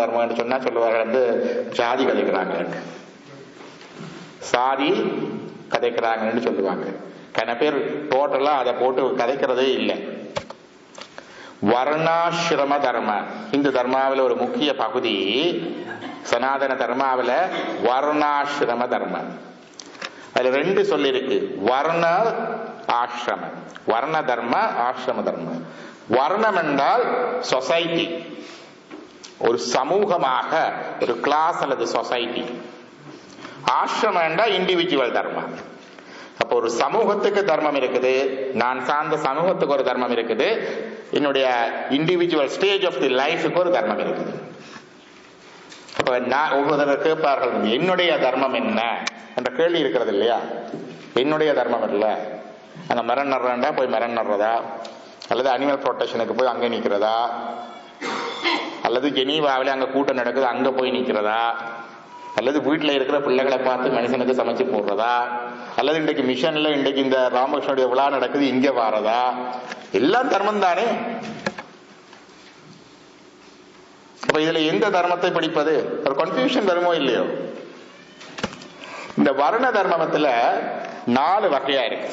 தர்மம் சொன்னா சொல்லுவார்கள் ஜாதி கதைக்கிறாங்க, சாதி கதைக்கிறாங்கன்னு சொல்லுவாங்க. கன பேர் டோட்டலா அதை போட்டு கதைக்கிறதே இல்லை. வர்ணாசிரம தர்ம இந்து தர்மாவில் ஒரு முக்கிய பகுதி, சனாதன தர்மாவில் வர்ணாசிரம தர்ம. அதுல ரெண்டு சொல்லி இருக்கு, வர்ண ஆசிரம. வர்ண தர்ம, ஆசிரம தர்ம. வர்ணம் என்றால் சொசைட்டி, ஒரு சமூகமாக, ஒரு கிளாஸ் அல்லது சொசைட்டி. ஆசிரமம் என்றால் இண்டிவிஜுவல் தர்மம். அப்போ ஒரு சமூகத்துக்கு தர்மம் இருக்குது, நான் சார்ந்த சமூகத்துக்கு ஒரு தர்மம் இருக்குது, என்னுடைய இண்டிவிஜுவல் ஸ்டேஜ் ஆஃப் தி லைஃபுக்கு ஒரு தர்மம் இருக்குது. அப்ப நான் ஒவ்வொருத்தர் கேட்பார்கள், என்னுடைய தர்மம் என்ன என்ற கேள்வி இருக்கிறது இல்லையா? என்னுடைய தர்மம் இல்லை, அங்க மரம் நடுறா போய் மரம் நடுறதா, அல்லது அனிமல் ப்ரொடெக்ஷனுக்கு போய் அங்க நிக்கிறதா, அல்லது ஜெனீவாவில் அங்க கூட்டம் நடக்குது அங்க போய் நிக்கிறதா, அல்லது வீட்டுல இருக்கிற பிள்ளைகளை பார்த்து மனுஷனுக்கு சமைச்சு போடுறதா, அல்லது இன்றைக்கு மிஷன்ல இன்றைக்கு இந்த ராமகிருஷ்ணனுடைய விழா நடக்குது இங்க வாரதா, எல்லாம் தர்மம் தானே. அப்ப இதுல எந்த தர்மத்தை படிப்பது? ஒரு கன்ஃபியூஷன் வருமோ இல்லையோ? இந்த வர்ண தர்மத்துல 4 வகையா இருக்கு.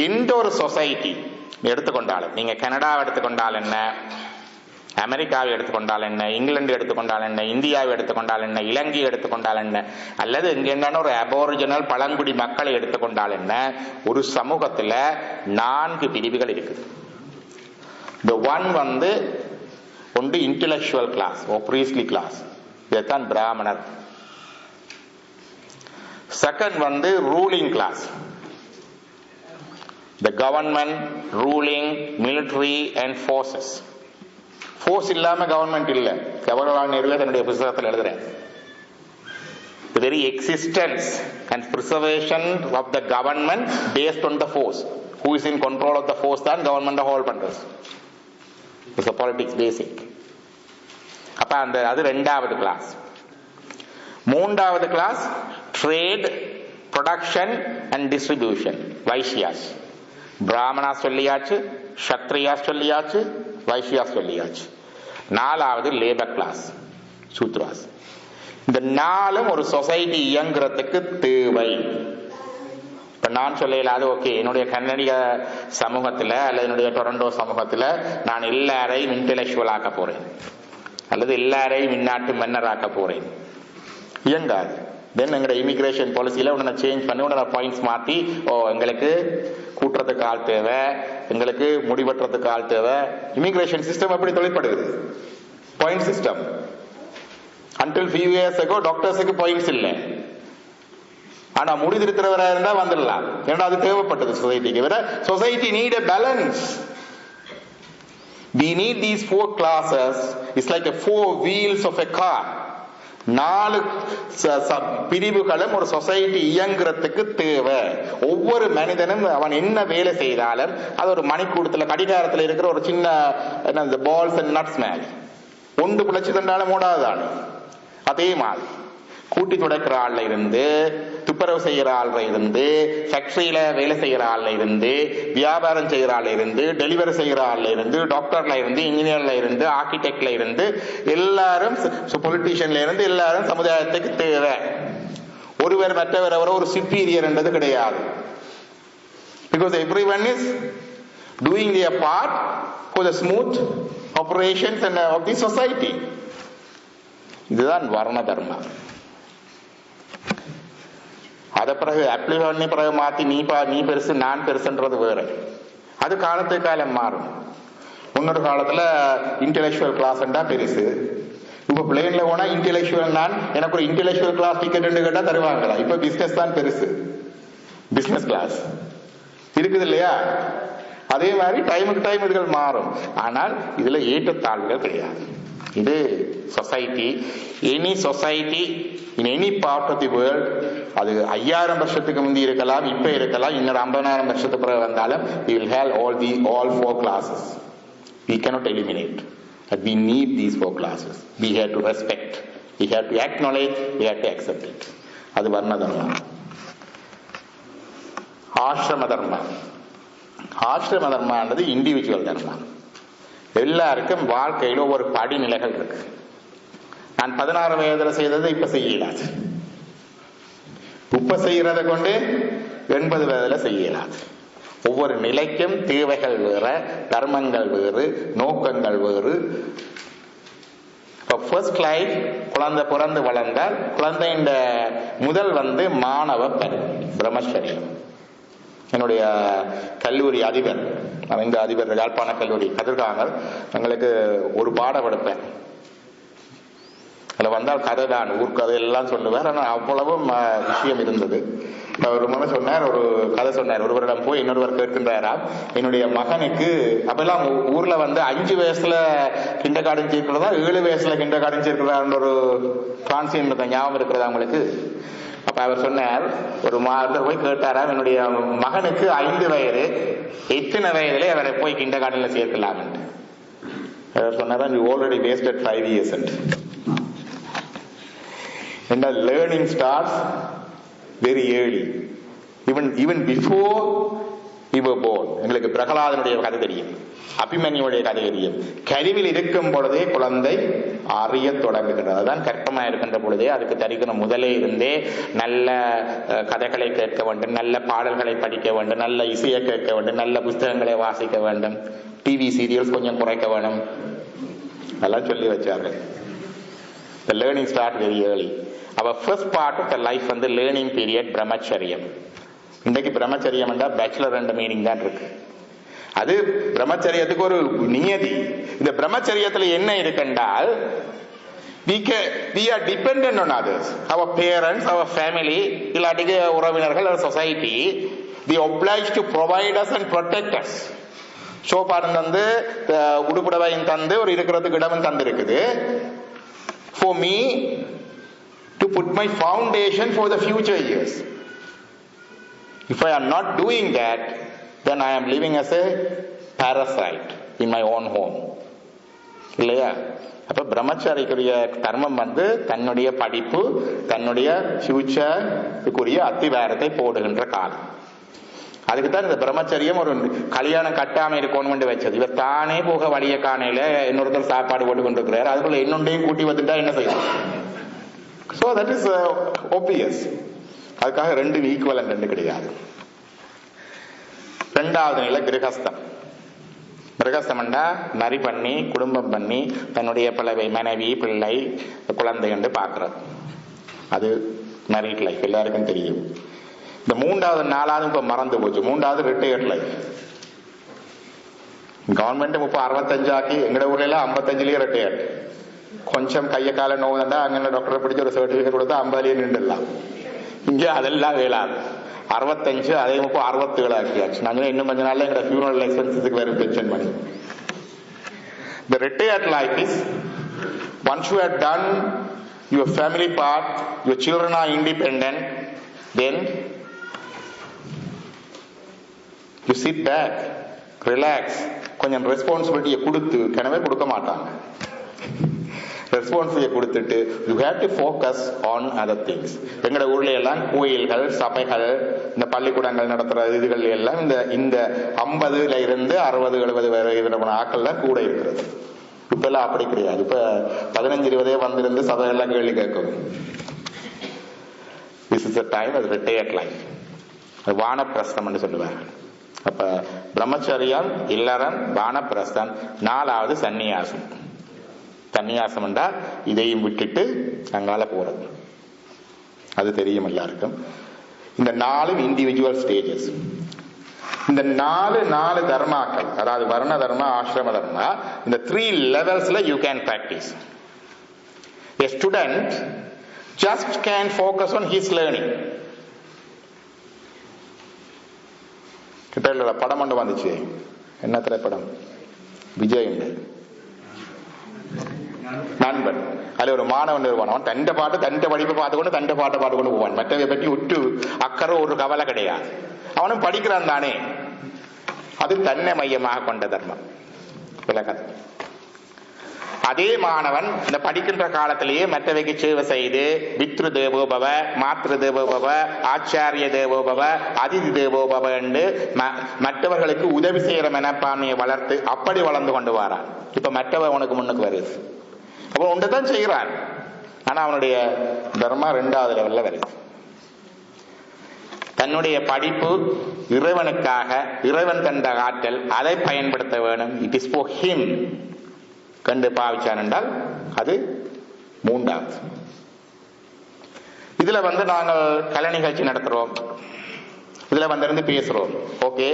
எந்த ஒரு சொசைட்டி எடுத்துக்கொண்டாலும், நீங்க கனடாவை எடுத்துக்கொண்டால் என்ன, அமெரிக்காவை எடுத்துக்கொண்டால் என்ன, இங்கிலாந்து எடுத்துக்கொண்டால் என்ன, இந்தியாவை எடுத்துக்கொண்டால் என்ன, இலங்கை எடுத்துக்கொண்டால் என்ன, அல்லது இங்க என்ன ஒரு அபோரிஜினல் பழங்குடி மக்களை எடுத்துக்கொண்டால் என்ன, ஒரு சமூகத்துல 4 பிரிவுகள் இருக்குது. இந்த ஒன்று இன்டெலெக்சுவல் கிளாஸ், பிரீஸ்லி கிளாஸ், இதுதான் பிராமணர். Second ruling class, the government, ruling, military and forces. Force இல்லாம கவர்மெண்ட் இல்ல. ஜவஹர்லால் நேரு தன்னுடைய புத்தகத்தில் எழுதுறேன், the very existence and preservation of the government based on the force. Who is in control of the force தான் government hold பண்றது. It's a politics basic. அப்ப அது 2வது கிளாஸ். 3வது class trade, production and distribution, Vaishyas. Brahmana சொல்லியாச்சு, சத்ரியா சொல்லியாச்சு, வைஷ்யா சொல்லியாச்சு. 4வது லேபர் கிளாஸ், சூத்ராஸ். இந்த 4ம் ஒரு சொசைட்டி இயங்குறதுக்கு தேவை. இப்ப நான் சொல்லலாது, ஓகே என்னுடைய கன்னடிய சமூகத்துல அல்லது என்னுடைய டொரண்டோ சமூகத்துல நான் எல்லாரையும் இன்டெலெக்சுவல் ஆக்க போறேன், அல்லது எல்லாரையும் இந்நாட்டு மன்னர் ஆக்க போறேன், இயங்காது. தென் எங்களுடைய இமிகிரேஷன் பாலிசியில உடனே சேஞ்ச் பண்ணி உடனே பாயிண்ட்ஸ் மாற்றி, எங்களுக்கு கூட்டுறதுக்கு ஆள் தேவை, எங்களுக்கு முடிவெட்டுறதுக்கு ஆள் தேவை. இமிகிரேஷன் சிஸ்டம் எப்படி தொழிற்படுது? Point system. Until few years ago டாக்டர்ஸுக்கு பாயிண்ட்ஸ் இல்லை, ஆனா முடி திருத்துறவராக இருந்தா வந்துடலாம். ஏன்னா அது தேவைப்பட்டது சொசைட்டிக்கு. வேற society need a balance. We need these 4 classes. It's like a 4 wheels of a car. 4 பிரிவுகளும் ஒரு சொசைட்டி இயங்குறதுக்கு தேவை. ஒவ்வொரு மனிதனும் அவன் என்ன வேலை செய்தாலும் அது ஒரு மணிக்கூடத்துல கடிகாரத்துல இருக்கிற ஒரு சின்ன பால்ஸ் அண்ட் நட்ஸ் மேல ஒன்று பிழைச்சு தண்டாலும் மூடாதுதான். அதே மாதிரி கூட்டி துடைக்கிற ஆள்ல இருந்து, துப்புரவு செய்யற ஆள்ல இருந்து, ஃபேக்டரியில வேலை செய்யற ஆள்ல இருந்து, வியாபாரம் செய்யற ஆள்ல இருந்து, டெலிவரி செய்யற ஆள்ல இருந்து, டாக்டர்ல இருந்து, இன்ஜினியர்ல இருந்து, ஆர்கிடெக்ட்ல இருந்து, எல்லாரும் பொலிட்டீஷியன்ல இருந்து எல்லாரும் சமுதாயத்துக்கு தேவை. ஒருவர் மற்றவர் அவரை ஒரு சுப்பீரியர் என்றது கிடையாது. Because everyone is doing their part for the smooth operations and of the society. இதுதான் வர்ண தர்மம். அத பிறகு அப்ளை பண்ணி பிறகு மாத்தி நீ பெருசு நான் பெருசுன்றது வேற. அது காலத்துக்கு காலம் மாறும். முன்னொரு காலத்துல இன்டெலெக்சுவல் கிளாஸ் பெருசு, இப்ப பிளேன்ல போனா இன்டெலெக்சுவல், நான் எனக்கு ஒரு இன்டெலெக்சுவல் கிளாஸ் டிக்கெட் கேட்டா தருவாங்களா? இப்ப பிசினஸ் தான் பெருசு, பிசினஸ் கிளாஸ் இருக்குது இல்லையா? அதே மாதிரி டைமுக்கு டைம் இதுகள் மாறும். ஆனால் இதுல ஏற்றத்தாழ்வுகள் கிடையாது. இது society. Any society in any part of the world, அது 5000 வருஷத்துக்கு முந்தி இருக்கலாம், இப்ப இருக்கலாம், இன்னொரு 50,000 வருஷத்துக்கு பிறகு வந்தாலும் we will have all 4 classes. We cannot eliminate, but we need these 4 classes. We have to respect, we have to acknowledge, we have to accept it. அது வர்ண தர்மம். ஆசிரம தர்மம். ஆசிரம தர்மம் இண்டிவிஜுவல் தர்மம். எல்லாருக்கும் வாழ்க்கையில ஒரு படிநிலைகள் இருக்கு. நான் 16 வயதுல செய்தது இப்ப செய்யலாது. இப்ப செய்யறதை கொண்டு 80 வயதுல செய்யலாது. ஒவ்வொரு நிலைக்கும் தேவைகள் வேற, தர்மங்கள் வேறு, நோக்கங்கள் வேறு. இப்போ ஃபர்ஸ்ட் லைஃப் குழந்தை பிறந்து வளர்ந்தால் குழந்தையின் முதல் மாணவ பருவம், பிரம்மச்சரியம். என்னுடைய கல்லூரி அதிபர், இந்த அதிபர் யாழ்ப்பாண கல்லூரி கதிர்காமர், எங்களுக்கு ஒரு பாடம் எடுப்பேன். அதில் வந்தால் கதை தான், ஊர்க்கதை எல்லாம் சொல்லுவார். ஆனால் அவ்வளவும் விஷயம் இருந்தது. ஒரு முறை சொன்னார், ஒரு கதை சொன்னார். ஒருவரிடம் போய் இன்னொருவர் கேட்கின்றாரா, என்னுடைய மகனுக்கு அப்பெல்லாம் ஊர்ல 5 வயசுல கிண்டர் கார்டன் சேர்க்கிறதா, 7 வயசுல கிண்டர் கார்டன் சேர்க்கிறதான்ற ஒரு டிரான்சியன் ஞாபகம் இருக்கிறதா உங்களுக்கு? அப்ப அவர் சொன்னார், ஒரு மாதத்தில் போய் கேட்டாரா, என்னுடைய மகனுக்கு 5 வயது, எத்தனை வயதுல அவரை போய் கிண்டர் கார்டன்ல சேர்க்கலாம் என்று. அவர் சொன்னாரா, you already wasted 5 years. And the learning starts very early, even before we were born. எங்களுக்கு பிரகலாதனுடைய கதை தெரியும், அபிமன்யுடைய கதை தெரியும். கருவில் இருக்கும் பொழுதே குழந்தை அறிய தொடங்குகிறது. அதுதான் கற்பமாக இருக்கின்ற பொழுதே அதுக்கு தருகிற முதலே இருந்தே நல்ல கதைகளை கேட்க வேண்டும், நல்ல பாடல்களை படிக்க வேண்டும், நல்ல இசையை கேட்க வேண்டும், நல்ல புத்தகங்களை வாசிக்க வேண்டும், டிவி சீரியல்ஸ் கொஞ்சம் குறைக்க வேண்டும், அதெல்லாம் சொல்லி வச்சார்கள். The learning start very early. Our first part of the life learning period பிரம்மச்சரியம். இன்றைக்கு பிரம்மச்சரியம் என்றால் பேச்சுலர் என்ற மீனிங் தான் இருக்கு. அது பிரம்மச்சரியத்துக்கு ஒரு நியதி. இந்த பிரம்மச்சரியத்தில் என்ன இருக்குன்றால், we are dependent on others, our parents, our family, இல்லாட்டிக்கு உறவினர்கள், society, they obliged to provide us and protect us. சோபாரம் தந்து, உடுப்புடவையும் தந்து, ஒரு இருக்கிறதுக்கு இடமும் தந்து இருக்குது. For me to put my foundation for the future years. If I am not doing that, then I am living as a parasite in my own home. இல்லையா? அப்ப பிரம்மச்சாரிக்குரிய தர்மம் தன்னுடைய படிப்பு, தன்னுடைய ஃபியூச்சருக்குரிய அத்திவாரத்தை போடுகின்ற காலம். அதுக்குத்தான் இந்த பிரம்மச்சரியம் ஒரு கல்யாணம் கட்டாம இருக்கணும் வச்சது. இவர் தானே போக வழிய காணையில இன்னொருத்தர் சாப்பாடு போட்டு கொண்டு இருக்கிறார், அதுக்குள்ள இன்னொன்றையும் கூட்டி வந்துட்டா என்ன செய்யும்? So that is obvious. அதுக்காக ரெண்டு ஈக்குவலன் ரெண்டு கிடையாது. ரெண்டாவது நிலை கிரகஸ்தம். கிரகஸ்தம்டா நரி பண்ணி குடும்பம் பண்ணி தன்னுடைய பிளவை மனைவி பிள்ளை குழந்தை என்று பார்க்கிறது. அது மேரிட் லைஃப், எல்லாருக்கும் தெரியும். இந்த மூன்றாவது நாலாவது இப்ப மறந்து போச்சு. மூன்றாவது ரிட்டையர்ட் லைஃப். கவர்மெண்ட் இப்ப 65 ஆக்கி, எங்கட ஊர்ல எல்லாம் 55லயே ரிட்டையர்ட். கொஞ்சம் கைய கால நோவுதா அங்கே டாக்டரை பிடிச்ச ஒரு சர்டிபிகேட் கொடுத்தா 50லயே நின்றுடலாம். இங்க அதெல்லாம் வேளாது. 65 அதே 67 ஆக்கியாச்சு. நாங்க இன்னும் கொஞ்ச நாள்ல எங்க ஃபியூனரல் எக்ஸ்பென்சஸ்க்கு வேற பென்ஷன் பண்ணி. The retired life is once you have done your family part, your children are independent, then you sit back, relax. கொஞ்சம் ரெஸ்பான்சிபிலிட்டியை கொடுத்து, கனவே கொடுக்க மாட்டாங்க, ரெஸ்பான்சிபிலிட்டியை கொடுத்துட்டு you have to focus on other things. எங்களோட ஊர்ல எல்லாம் கோயில்கள், சபைகள், இந்த பள்ளிக்கூடங்கள் நடத்துற இதுகள் எல்லாம் இந்த 50ல இருந்து 60, 70 வரை ஆக்கள்லாம் கூட இருக்கிறது. இப்ப எல்லாம் அப்படி கிடையாது. இப்ப 15, 20 வந்திருந்து சபையெல்லாம் கேள்வி கேட்கும். திஸ் இஸ் த டைம் அது ரிட்டையர்ட் லைஃப். வானப்பிரஸ்தம் என்று சொல்லுவாங்க. அப்ப பிரம்மச்சரியம், இல்லறம், வானப்பிரஸ்தம். 4வது சன்னியாசம். சன்னியாசம் என்றா இதையும் விட்டுட்டு அங்கால போறது. அது தெரியும் எல்லாருக்கும். இந்த 4 இண்டிவிஜுவல் ஸ்டேஜஸ். இந்த 4 தர்மாக்கள், அதாவது வர்ண தர்மா, ஆசிரம தர்மா, இந்த 3 levelsல you can practice. A student just can focus on his learning. கிட்ட படம் ஒன்று வந்துச்சு. என்ன திரைப்படம்? விஜய் நண்பன். அதுல ஒரு மாணவன் நிறுவனம் தண்ட பாட்டு தண்ட படிப்பை பார்த்துக்கொண்டு தண்ட பாட்டை பாட்டுக்கொண்டு போவான். மற்றதை பற்றி விட்டு அக்கறை ஒரு கவலை கிடையாது. அவனும் படிக்கிறான் தானே. அது தன்னை மையமாக கொண்ட தர்மம். விளக்கம். அதே மாணவன் இந்த படிக்கின்ற காலத்திலேயே மற்றவைக்கு சேவை செய்து பித்ரு தேவோபவ, மாத்ரு தேவோபவ, ஆச்சாரிய தேவோபவ, அதிதி தேவோபவ என்று மற்றவர்களுக்கு உதவி செய்யற மனப்பான்மையை வளர்த்து அப்படி வளர்ந்து கொண்டு வரான். இப்ப மற்றவ உனக்கு முன்னுக்கு வருது. அப்ப ஒன்றுதான் செய்கிறான். ஆனா அவனுடைய தர்மா 2வது லெவல்ல வருது. தன்னுடைய படிப்பு இறைவனுக்காக, இறைவன் தந்த ஆற்றல், அதை பயன்படுத்த வேணும். இட் இஸ் ஃபார் ஹிம் கண்டு பாவிச்சான் என்றால் அது 3வது. இதுல நாங்கள் கலை நிகழ்ச்சி நடத்துறோம், இதுல இருந்து பேசுறோம். ஓகே,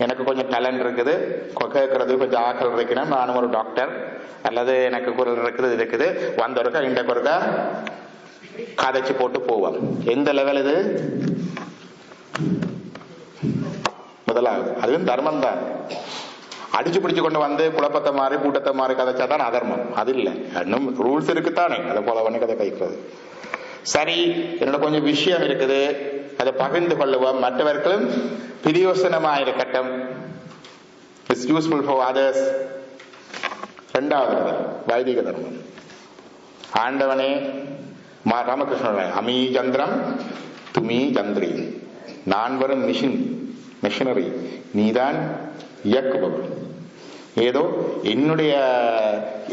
எனக்கு கொஞ்சம் டேலண்ட் இருக்குது, கேட்கறது கொஞ்சம் ஆக்கள் இருக்கணும், நானும் ஒரு டாக்டர், அல்லது எனக்கு குரல் இருக்குது வந்தொருக்கா இந்த குறுக்கா கதைச்சு போட்டு போவோம். எந்த லெவல் இது? முதலாவது. அதுவும் தர்மம் தான். அடிச்சு பிடிச்சு கொண்டு குழப்பத்தை மாறி கூட்டத்தை மாறி கதைச்சாதான் அதர்மம். அது இல்லை, இன்னும் ரூல்ஸ் இருக்குத்தானே, அதை போல பண்ணி கதை கைக்கிறது. சரி, என்னோட கொஞ்சம் விஷயம் இருக்குது, அதை பகிர்ந்து கொள்ளுவோம், மற்றவர்களும் பிரயோசனமாக இருக்கட்டும். It's useful for others. 2வது வைதிக தர்மம். ஆண்டவனே, ராமகிருஷ்ணன், அமீ சந்திரம் துமி சந்திரி, நான் வரும் மிஷினரி, நீதான் இயக்குபவர். ஏதோ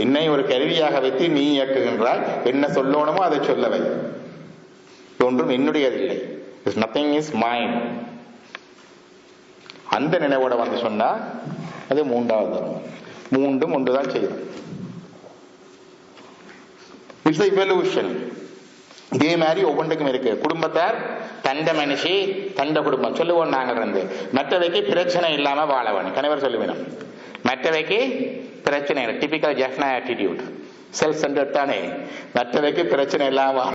என்னை ஒரு கருவியாக வைத்து நீ இயக்குகின்றாய், என்ன சொல்லணுமோ அதை சொல்லவை, ஒன்றும் என்னுடையதில்லை. Nothing is mind. அந்த நினைவோட சொன்னா அது 3வது தர்மம். 3ம் ஒன்றுதான் செய்யும். It's evolution. இதே மாதிரி ஒவ்வொன்றுக்கும் இருக்கு. குடும்பத்தார் தண்ட மனுஷி தண்ட குடும்பம் சொல்லுவோம் நாங்கள் மற்றவைக்கு பிரச்சனை இல்லாம வாழ வேணும். கணவர் சொல்லுவேன், மற்றவைக்கு பிரச்சனை, typical Jaffna attitude, self centred தானே, மற்றவைக்கு பிரச்சனை இல்லாம